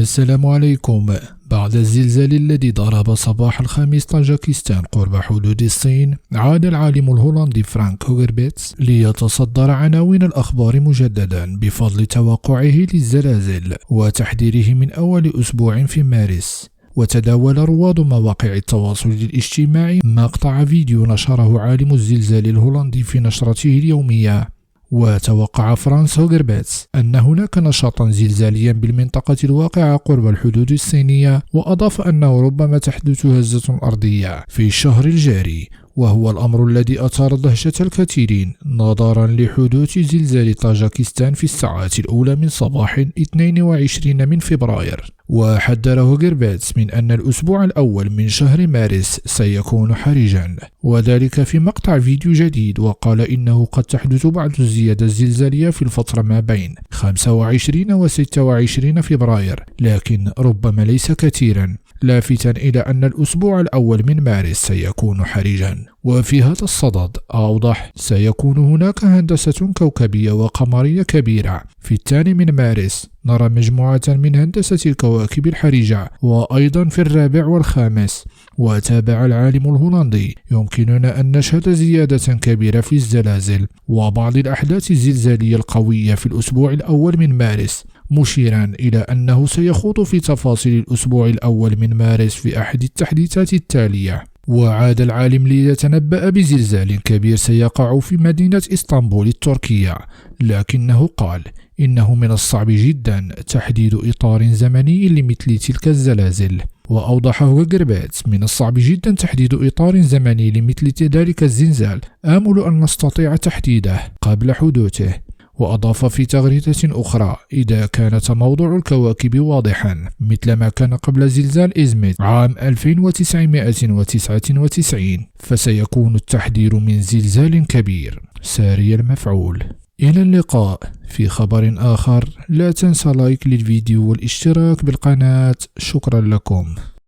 السلام عليكم. بعد الزلزال الذي ضرب صباح الخميس طاجكستان قرب حدود الصين، عاد العالم الهولندي فرانك هوغربيتس ليتصدر عناوين الأخبار مجددا بفضل توقعه للزلازل وتحذيره من أول أسبوع في مارس. وتداول رواد مواقع التواصل الاجتماعي مقطع فيديو نشره عالم الزلزال الهولندي في نشرته اليومية. وتوقع فرانك هوغربيتس أن هناك نشاطا زلزاليا بالمنطقة الواقعة قرب الحدود الصينية، وأضاف أنه ربما تحدث هزة أرضية في الشهر الجاري، وهو الأمر الذي أثار دهشة الكثيرين نظرا لحدوث زلزال طاجكستان في الساعات الأولى من صباح 22 من فبراير. وحذر هوغربيتس من أن الأسبوع الأول من شهر مارس سيكون حرجا، وذلك في مقطع فيديو جديد، وقال إنه قد تحدث بعض الزيادة الزلزالية في الفترة ما بين 25 و 26 فبراير، لكن ربما ليس كثيرا، لافتا إلى أن الأسبوع الأول من مارس سيكون حرجا. وفي هذا الصدد أوضح: سيكون هناك هندسة كوكبية وقمرية كبيرة في 2 من مارس، نرى مجموعة من هندسة الكواكب الحرجة، وأيضا في 4 و5. وتابع العالم الهولندي: يمكننا أن نشهد زيادة كبيرة في الزلازل وبعض الأحداث الزلزالية القوية في الأسبوع الأول من مارس، مشيرا إلى أنه سيخوض في تفاصيل الأسبوع الأول من مارس في أحد التحديثات التالية. وعاد العالم ليتنبأ بزلزال كبير سيقع في مدينة إسطنبول التركية، لكنه قال إنه من الصعب جدا تحديد إطار زمني لمثل تلك الزلازل. وأوضح هوغربيتس: من الصعب جدا تحديد إطار زمني لمثل ذلك الزلزال، آمل أن نستطيع تحديده قبل حدوثه. وأضاف في تغريدة أخرى: إذا كانت موضوع الكواكب واضحا مثل ما كان قبل زلزال إزميت عام 1999، فسيكون التحذير من زلزال كبير ساري المفعول. إلى اللقاء في خبر آخر. لا تنسى لايك للفيديو والاشتراك بالقناة. شكرا لكم.